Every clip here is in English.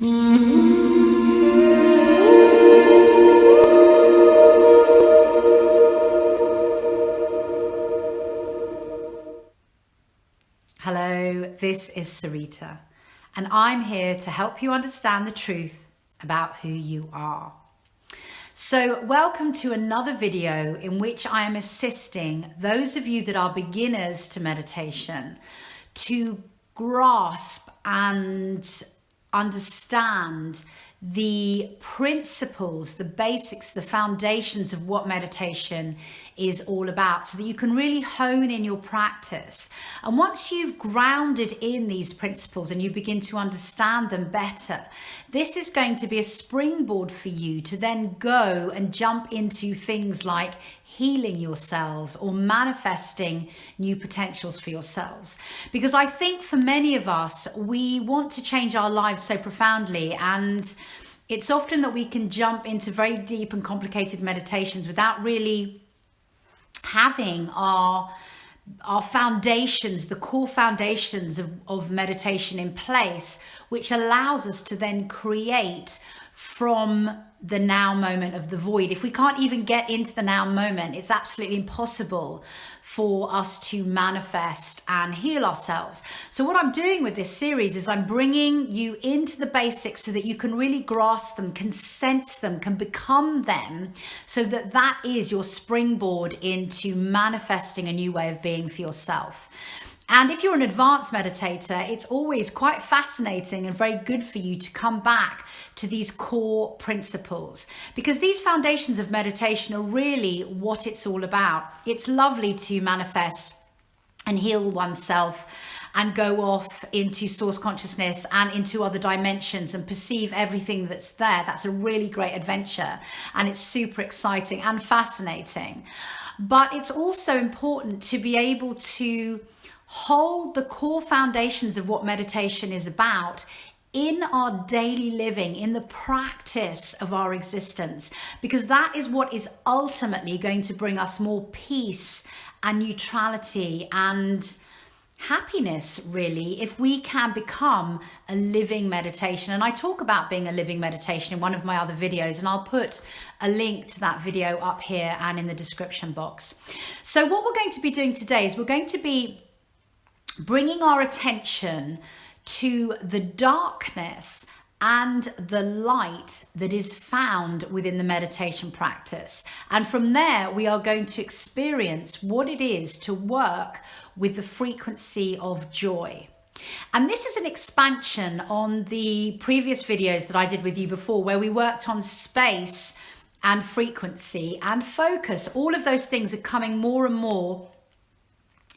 Hello, this is Sarita, and I'm here to help you understand the truth about who you are. So welcome to another video in which I am assisting those of you that are beginners to meditation to grasp and understand the principles, the basics, the foundations of what meditation is all about, so that you can really hone in your practice. And once you've grounded in these principles and you begin to understand them better, this is going to be a springboard for you to then go and jump into things like healing yourselves or manifesting new potentials for yourselves. Because I think for many of us, we want to change our lives so profoundly, and it's often that we can jump into very deep and complicated meditations without really having our foundations, the core foundations of meditation in place, which allows us to then create from the now moment of the void. If we can't even get into the now moment, it's absolutely impossible for us to manifest and heal ourselves. So what I'm doing with this series is I'm bringing you into the basics so that you can really grasp them, can sense them, can become them, so that that is your springboard into manifesting a new way of being for yourself. And if you're an advanced meditator, it's always quite fascinating and very good for you to come back to these core principles, because these foundations of meditation are really what it's all about. It's lovely to manifest and heal oneself and go off into source consciousness and into other dimensions and perceive everything that's there. That's a really great adventure, and it's super exciting and fascinating. But it's also important to be able to hold the core foundations of what meditation is about in our daily living, in the practice of our existence, because that is what is ultimately going to bring us more peace and neutrality and happiness, really, if we can become a living meditation. And I talk about being a living meditation in one of my other videos, and I'll put a link to that video up here and in the description box. So what we're going to be doing today is we're going to be bringing our attention to the darkness and the light that is found within the meditation practice. And from there, we are going to experience what it is to work with the frequency of joy. And this is an expansion on the previous videos that I did with you before, where we worked on space and frequency and focus. All of those things are coming more and more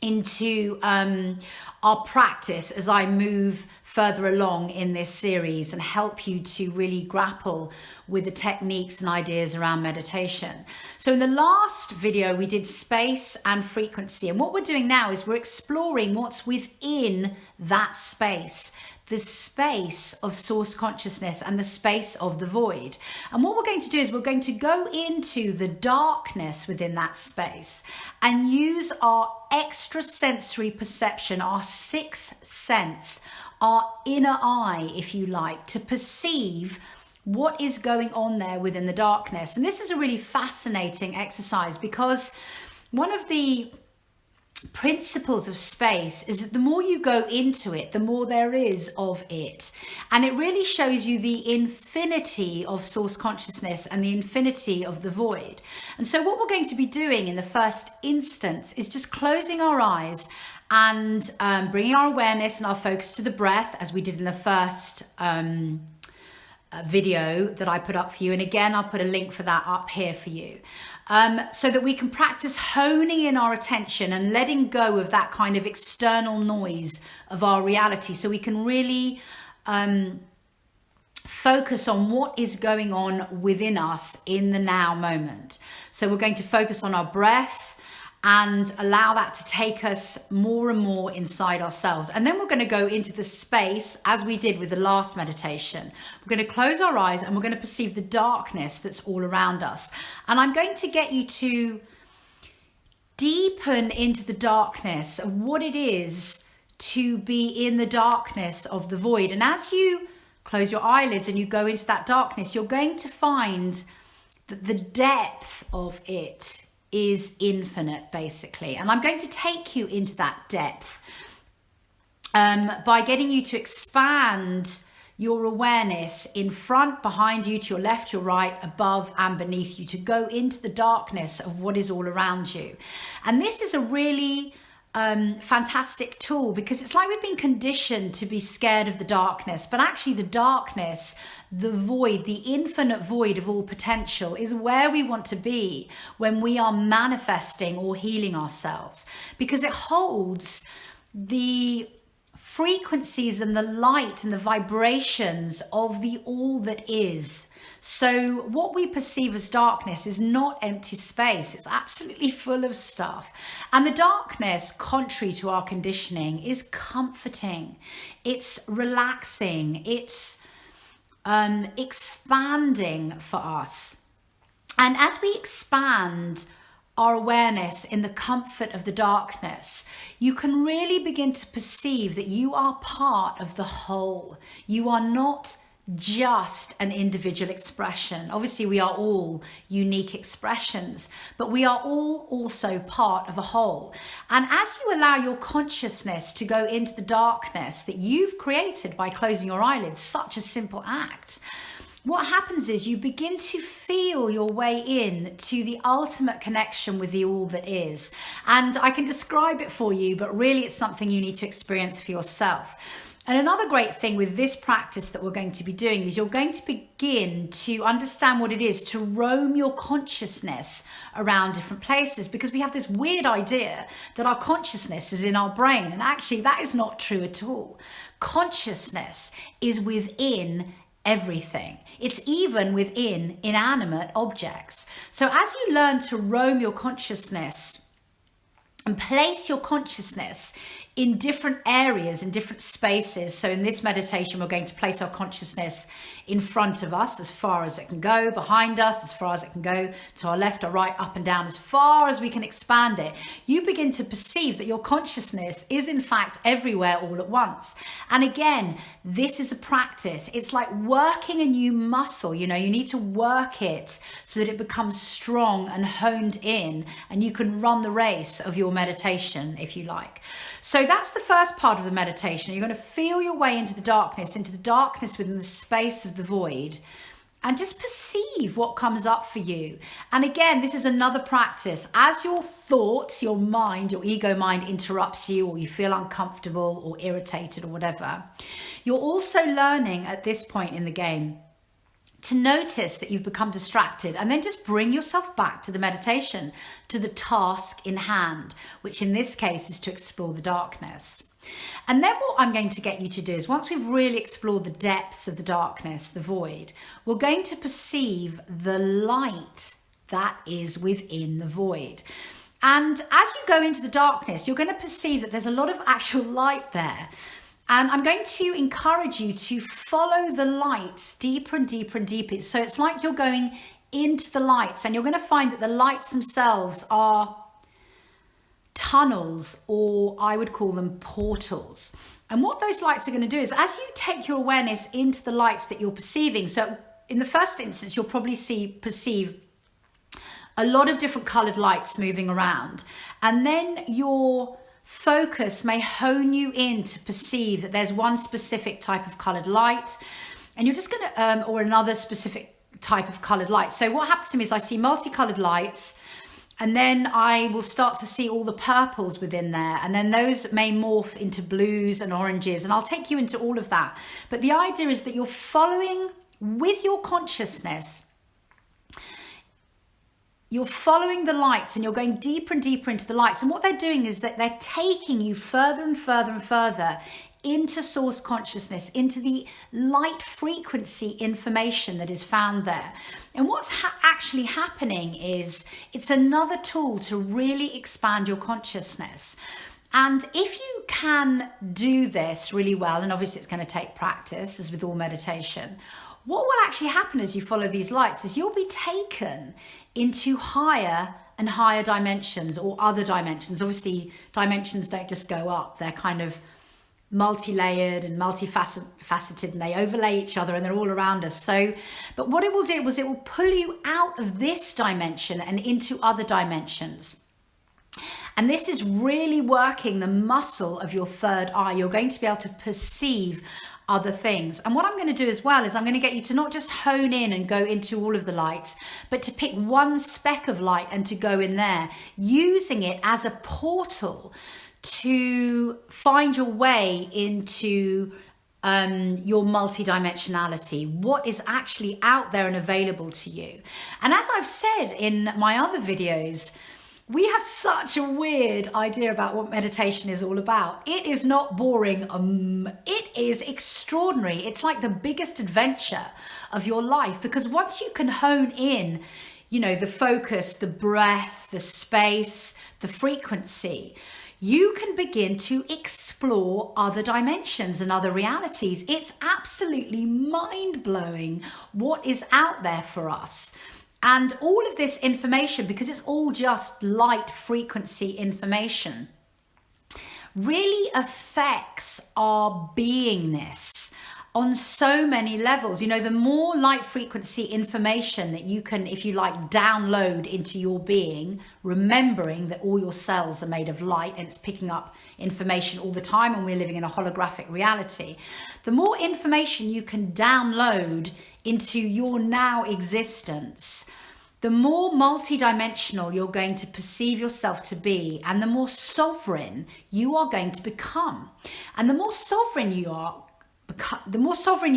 into our practice as I move further along in this series and help you to really grapple with the techniques and ideas around meditation. So in the last video, we did space and frequency. And what we're doing now is we're exploring what's within that space, the space of source consciousness and the space of the void. And what we're going to do is we're going to go into the darkness within that space and use our extrasensory perception, our sixth sense, our inner eye, if you like, to perceive what is going on there within the darkness. And this is a really fascinating exercise, because one of the principles of space is that the more you go into it, the more there is of it. And it really shows you the infinity of source consciousness and the infinity of the void. And so what we're going to be doing in the first instance is just closing our eyes and bringing our awareness and our focus to the breath, as we did in the first video that I put up for you. And again, I'll put a link for that up here for you, so that we can practice honing in our attention and letting go of that kind of external noise of our reality, so we can really focus on what is going on within us in the now moment. So we're going to focus on our breath and allow that to take us more and more inside ourselves. And then we're going to go into the space, as we did with the last meditation. We're going to close our eyes and we're going to perceive the darkness that's all around us. And I'm going to get you to deepen into the darkness of what it is to be in the darkness of the void. And as you close your eyelids and you go into that darkness, you're going to find that the depth of it is infinite, basically. And I'm going to take you into that depth by getting you to expand your awareness in front, behind you, to your left, your right, above and beneath you, to go into the darkness of what is all around you. And this is a really fantastic tool, because it's like we've been conditioned to be scared of the darkness, but actually the darkness, the void, the infinite void of all potential, is where we want to be when we are manifesting or healing ourselves, because it holds the frequencies and the light and the vibrations of the all that is. So what we perceive as darkness is not empty space. It's absolutely full of stuff. And the darkness, contrary to our conditioning, is comforting. It's relaxing. It's expanding for us. And as we expand our awareness in the comfort of the darkness, you can really begin to perceive that you are part of the whole. You are not just an individual expression. Obviously, we are all unique expressions, but we are all also part of a whole. And as you allow your consciousness to go into the darkness that you've created by closing your eyelids, such a simple act, what happens is you begin to feel your way in to the ultimate connection with the all that is. And I can describe it for you, but really it's something you need to experience for yourself. And another great thing with this practice that we're going to be doing is you're going to begin to understand what it is to roam your consciousness around different places, because we have this weird idea that our consciousness is in our brain. And actually that is not true at all. Consciousness is within everything. It's even within inanimate objects. So as you learn to roam your consciousness and place your consciousness in different areas, in different spaces. So in this meditation, we're going to place our consciousness in front of us as far as it can go, behind us as far as it can go, to our left or right, up and down, as far as we can expand it. You begin to perceive that your consciousness is in fact everywhere all at once. And again, this is a practice. It's like working a new muscle. You know, you need to work it so that it becomes strong and honed in, and you can run the race of your meditation, if you like. So that's the first part of the meditation. You're going to feel your way into the darkness within the space of the void, and just perceive what comes up for you. And again, this is another practice. As your thoughts, your mind, your ego mind interrupts you, or you feel uncomfortable or irritated or whatever, you're also learning at this point in the game to notice that you've become distracted, and then just bring yourself back to the meditation, to the task in hand, which in this case is to explore the darkness. And then what I'm going to get you to do is, once we've really explored the depths of the darkness, the void, we're going to perceive the light that is within the void. And as you go into the darkness, you're going to perceive that there's a lot of actual light there. And I'm going to encourage you to follow the lights deeper and deeper and deeper. So it's like you're going into the lights, and you're going to find that the lights themselves are tunnels, or I would call them portals. And what those lights are going to do is, as you take your awareness into the lights that you're perceiving, so in the first instance, you'll probably perceive a lot of different colored lights moving around. And then your focus may hone you in to perceive that there's one specific type of colored light, and you're just going to, or another specific type of colored light. So what happens to me is I see multicolored lights, and then I will start to see all the purples within there, and then those may morph into blues and oranges, and I'll take you into all of that. But the idea is that you're following with your consciousness. You're following the lights, and you're going deeper and deeper into the lights. And what they're doing is that they're taking you further and further and further into source consciousness, into the light frequency information that is found there. And what's actually happening is it's another tool to really expand your consciousness. And if you can do this really well, and obviously it's going to take practice, as with all meditation, what will actually happen as you follow these lights is you'll be taken into higher and higher dimensions, or other dimensions. Obviously, dimensions don't just go up, they're kind of multi-layered and multifaceted, and they overlay each other, and they're all around us. So, but what it will do is it will pull you out of this dimension and into other dimensions. And this is really working the muscle of your third eye. You're going to be able to perceive other things. And what I'm going to do as well is I'm going to get you to not just hone in and go into all of the lights, but to pick one speck of light and to go in there, using it as a portal to find your way into your multidimensionality, what is actually out there and available to you. And as I've said in my other videos, we have such a weird idea about what meditation is all about. It is not boring. It is extraordinary. It's like the biggest adventure of your life, because once you can hone in, you know, the focus, the breath, the space, the frequency, you can begin to explore other dimensions and other realities. It's absolutely mind-blowing what is out there for us. And all of this information, because it's all just light frequency information, really affects our beingness on so many levels. You know, the more light frequency information that you can, if you like, download into your being, remembering that all your cells are made of light and it's picking up information all the time, and we're living in a holographic reality, the more information you can download into your now existence, the more multidimensional you're going to perceive yourself to be, and the more sovereign you are going to become. And the more sovereign you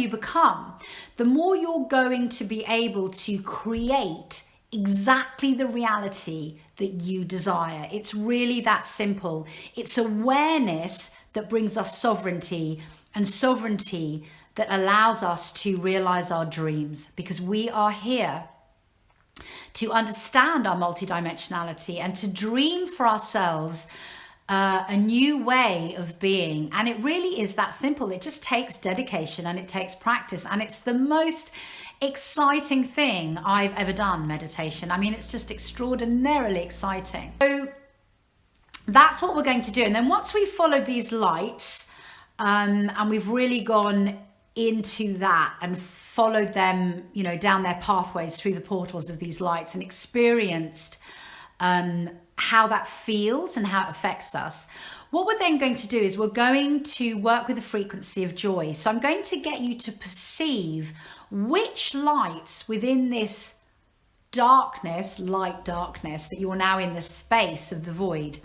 become, the more you're going to be able to create exactly the reality that you desire. It's really that simple. It's awareness that brings us sovereignty, and sovereignty that allows us to realize our dreams, because we are here to understand our multidimensionality and to dream for ourselves a new way of being. And it really is that simple. It just takes dedication and it takes practice, and it's the most exciting thing I've ever done, meditation. I mean, it's just extraordinarily exciting. So that's what we're going to do. And then once we've followed these lights and we've really gone into that and followed them, you know, down their pathways through the portals of these lights, and experienced how that feels and how it affects us, what we're then going to do is we're going to work with the frequency of joy. So I'm going to get you to perceive which lights within this darkness, light darkness, that you're now in the space of the void,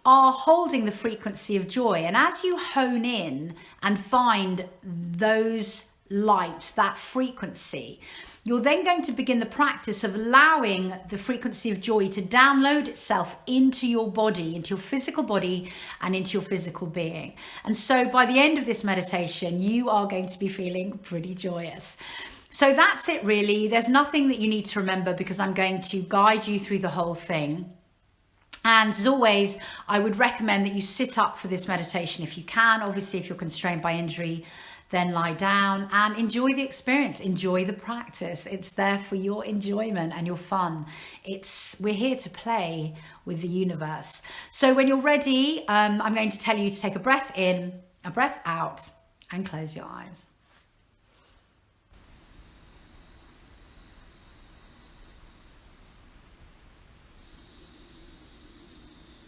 are holding the frequency of joy. And as you hone in and find those lights, that frequency, you're then going to begin the practice of allowing the frequency of joy to download itself into your body, into your physical body, and into your physical being. And so by the end of this meditation, you are going to be feeling pretty joyous. So that's it really. There's nothing that you need to remember, because I'm going to guide you through the whole thing. And as always, I would recommend that you sit up for this meditation if you can. Obviously, if you're constrained by injury, then lie down and enjoy the experience, enjoy the practice. It's there for your enjoyment and your fun. We're here to play with the universe. So when you're ready, I'm going to tell you to take a breath in, a breath out, and close your eyes.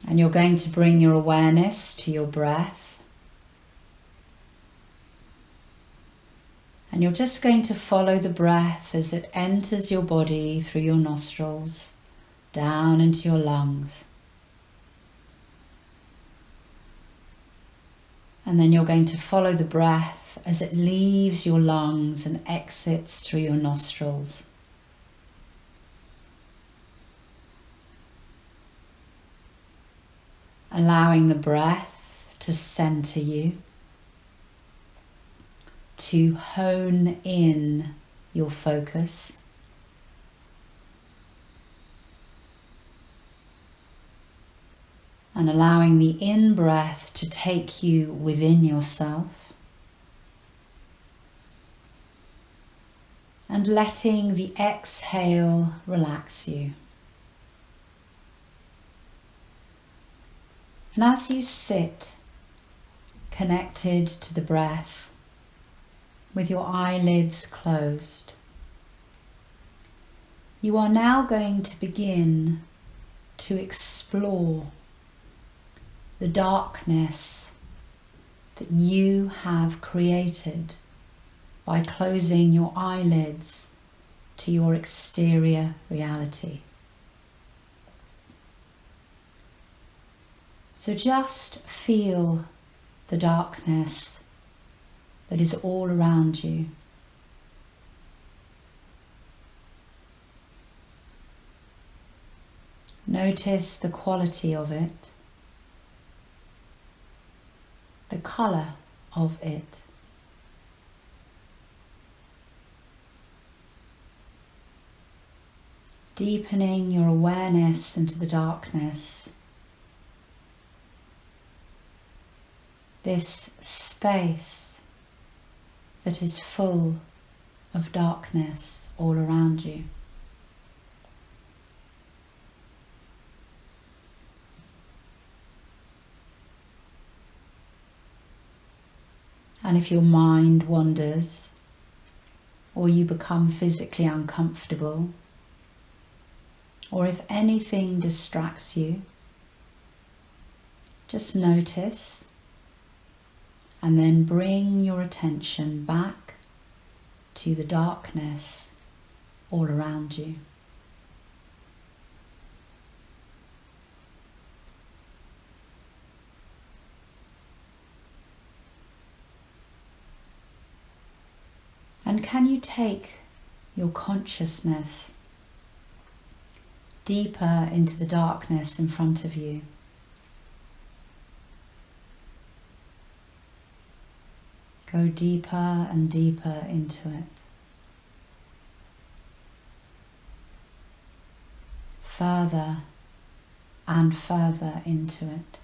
And you're going to bring your awareness to your breath. And you're just going to follow the breath as it enters your body through your nostrils, down into your lungs. And then you're going to follow the breath as it leaves your lungs and exits through your nostrils. Allowing the breath to center you, to hone in your focus. And allowing the in-breath to take you within yourself. And letting the exhale relax you. And as you sit, connected to the breath, with your eyelids closed, you are now going to begin to explore the darkness that you have created by closing your eyelids to your exterior reality. So just feel the darkness that is all around you. Notice the quality of it, the color of it. Deepening your awareness into the darkness. This space that is full of darkness all around you. And if your mind wanders or you become physically uncomfortable, or if anything distracts you, just notice and then bring your attention back to the darkness all around you. And can you take your consciousness deeper into the darkness in front of you? Go deeper and deeper into it. Further and further into it.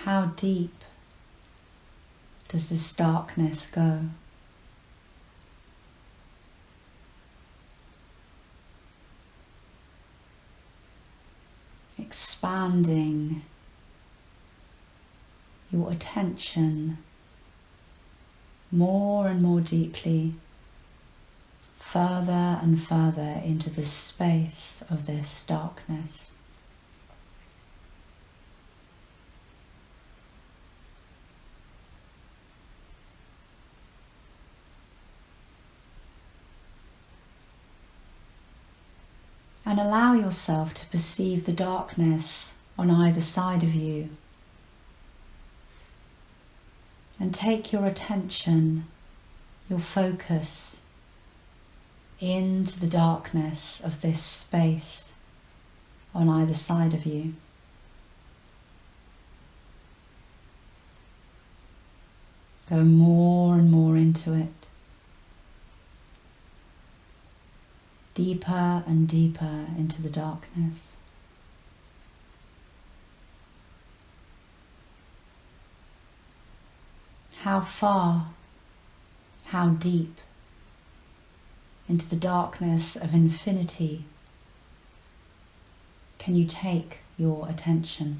How deep does this darkness go? Expanding your attention more and more deeply, further and further into the space of this darkness. And allow yourself to perceive the darkness on either side of you. And take your attention, your focus, into the darkness of this space on either side of you. Go more and more into it. Deeper and deeper into the darkness. How far, how deep into the darkness of infinity can you take your attention?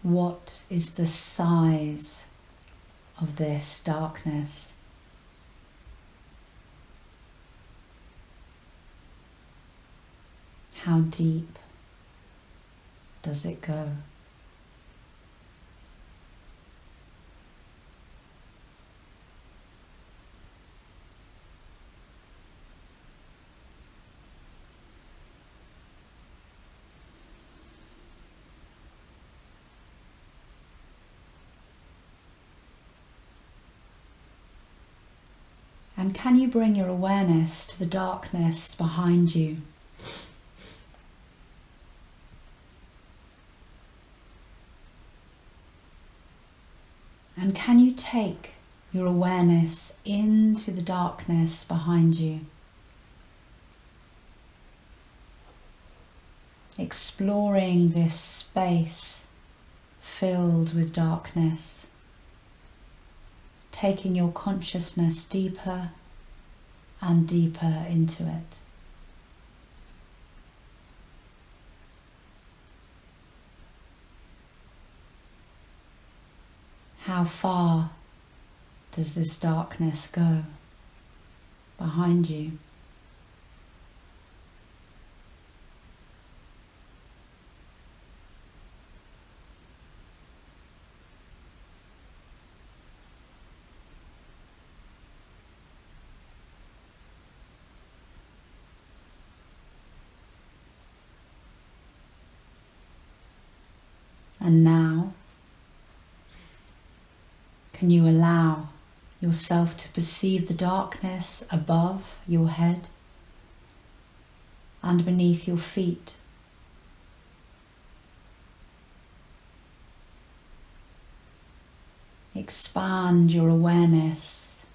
What is the size of this darkness? How deep does it go? And can you bring your awareness to the darkness behind you? And can you take your awareness into the darkness behind you? exploring this space filled with darkness, taking your consciousness deeper and deeper into it. How far does this darkness go behind you? And now, can you allow yourself to perceive the darkness above your head and beneath your feet? Expand your awareness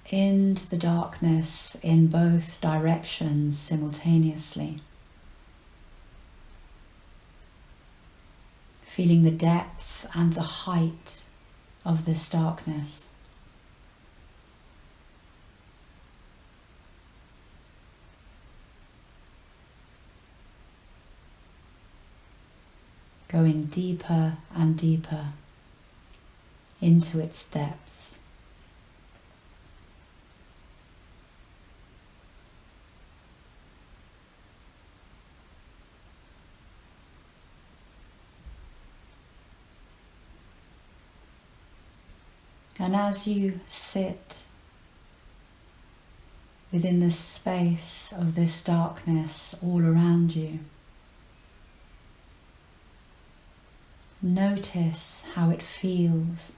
into the darkness in both directions simultaneously. Feeling the depth and the height of this darkness. Going deeper and deeper into its depths. And as you sit within the space of this darkness all around you, notice how it feels.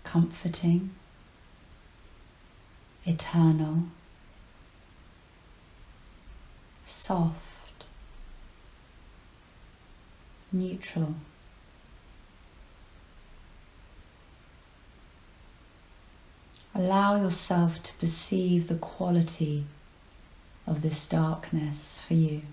Comforting, eternal, soft, neutral. Allow yourself to perceive the quality of this darkness for you.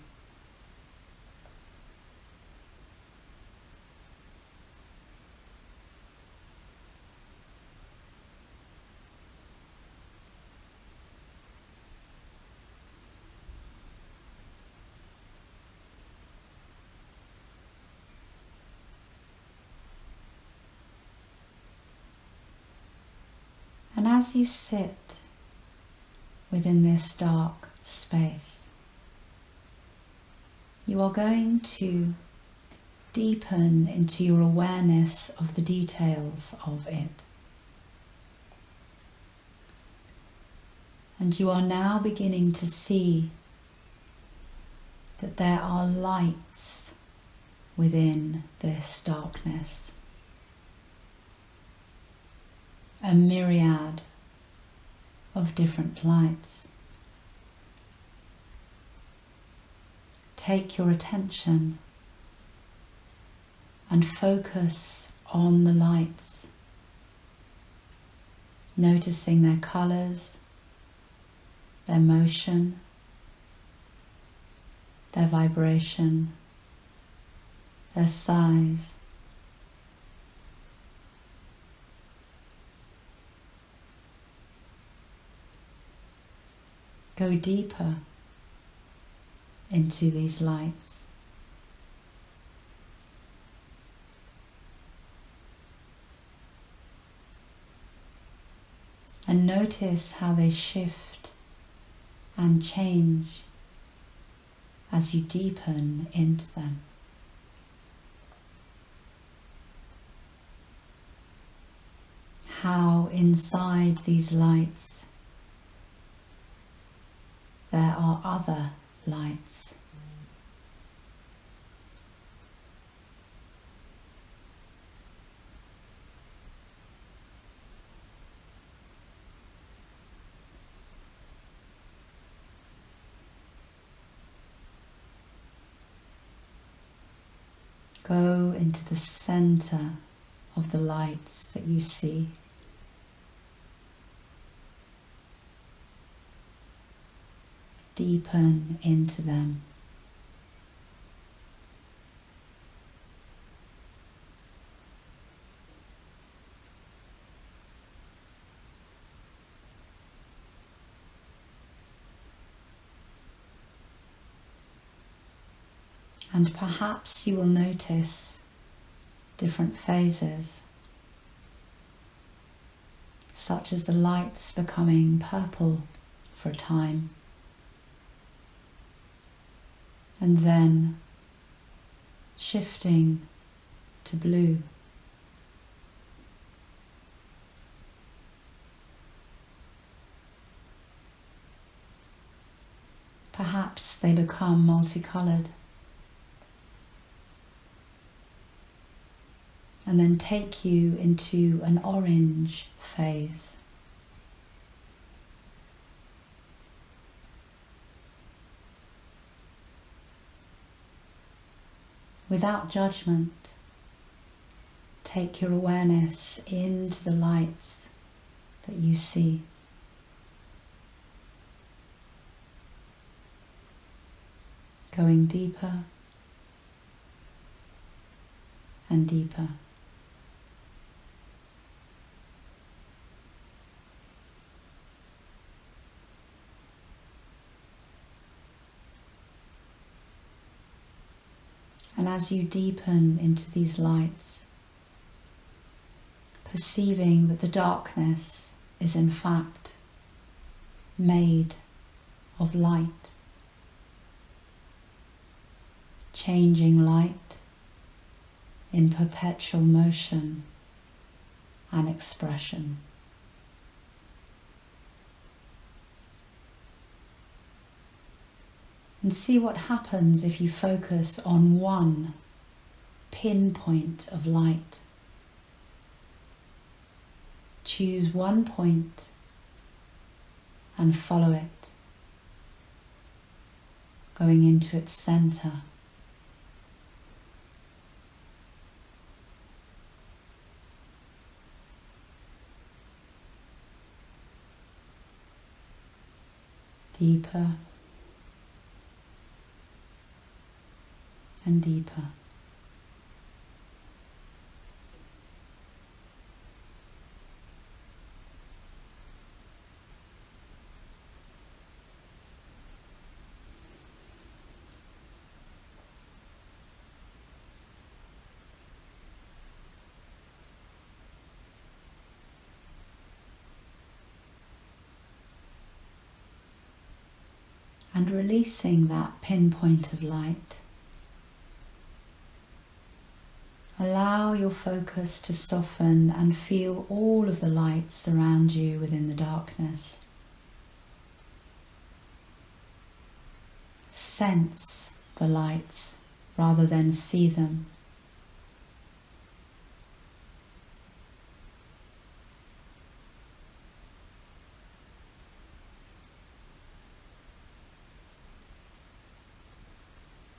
And as you sit within this dark space, you are going to deepen into your awareness of the details of it. And you are now beginning to see that there are lights within this darkness. A myriad of different lights. Take your attention and focus on the lights, noticing their colours, their motion, their vibration, their size. Go deeper into these lights. And notice how they shift and change as you deepen into them. How inside these lights there are other lights. Go into the center of the lights that you see. deepen into them. And perhaps you will notice different phases, such as the lights becoming purple for a time, and then shifting to blue. Perhaps they become multicolored, and then take you into an orange phase. Without judgment, take your awareness into the lights that you see. Going deeper and deeper. And as you deepen into these lights, perceiving that the darkness is in fact made of light, changing light in perpetual motion and expression. And see what happens if you focus on one pinpoint of light. Choose one point and follow it, going into its center. Deeper and deeper. And releasing that pinpoint of light, allow your focus to soften and feel all of the lights around you within the darkness. Sense the lights rather than see them.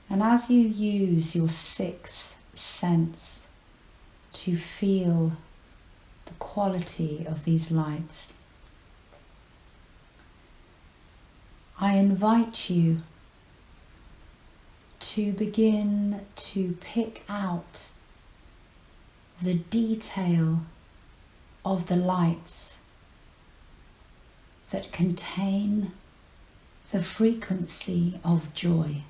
And as you use your sixth sense to feel the quality of these lights, I invite you to begin to pick out the detail of the lights that contain the frequency of joy.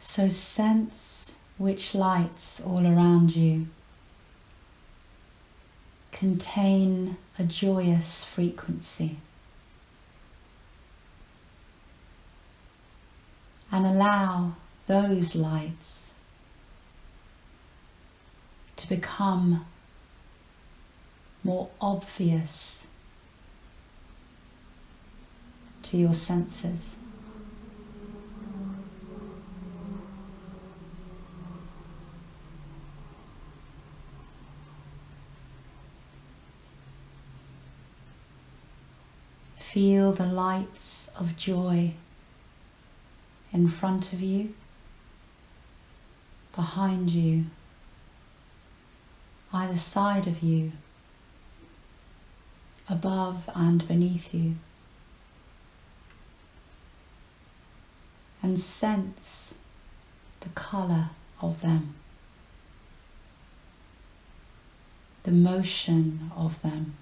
So sense which lights all around you contain a joyous frequency, and allow those lights to become more obvious to your senses. Feel the lights of joy in front of you, behind you, either side of you, above and beneath you, and sense the colour of them, the motion of them.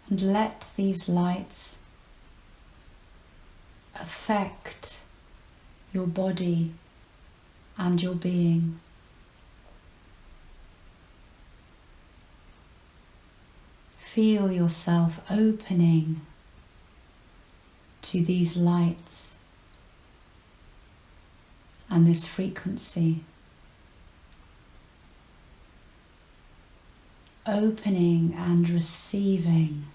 And let these lights affect your body and your being. Feel yourself opening to these lights and this frequency. Opening and receiving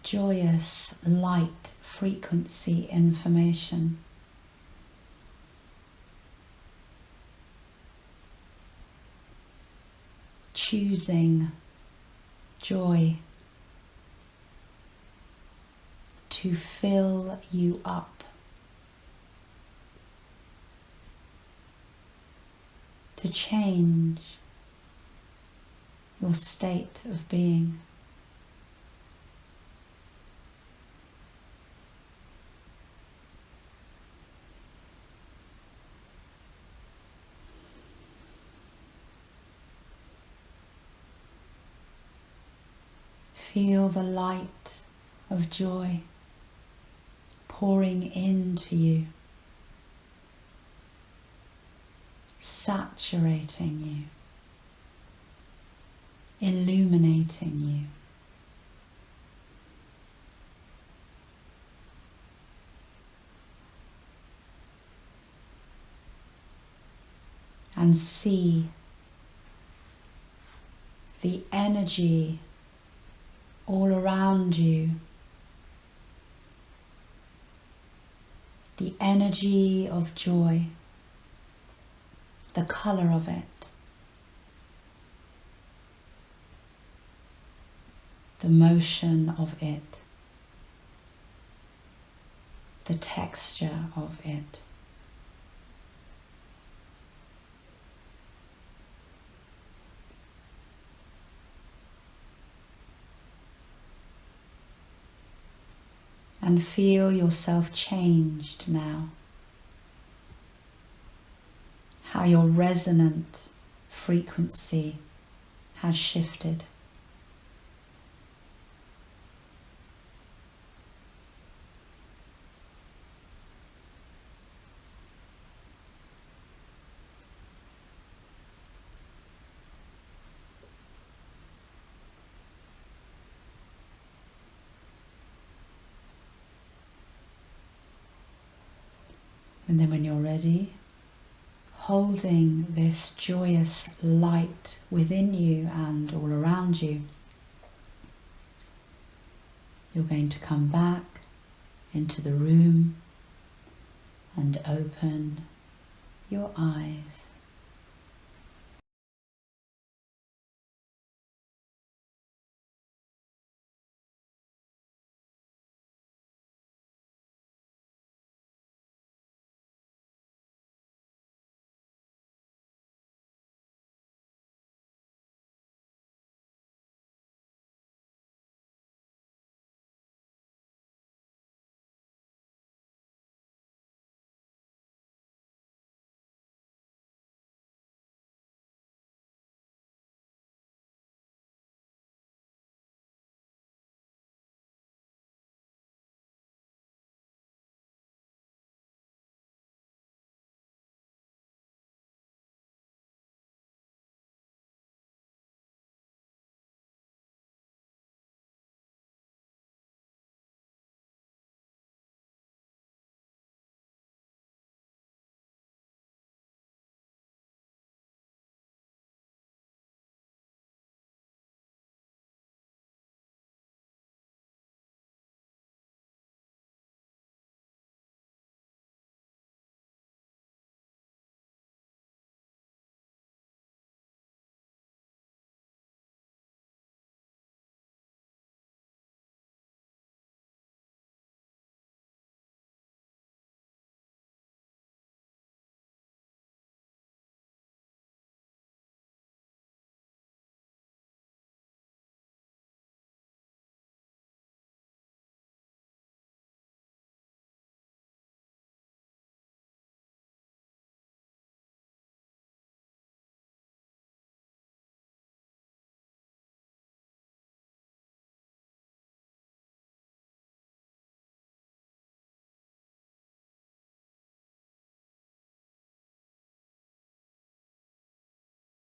joyous light frequency information. Choosing joy to fill you up, to change your state of being. Feel the light of joy pouring into you, saturating you, illuminating you. And see the energy all around you, the energy of joy, the colour of it, the motion of it, the texture of it. And feel yourself changed now. How your resonant frequency has shifted. And then when you're ready, holding this joyous light within you and all around you, you're going to come back into the room and open your eyes.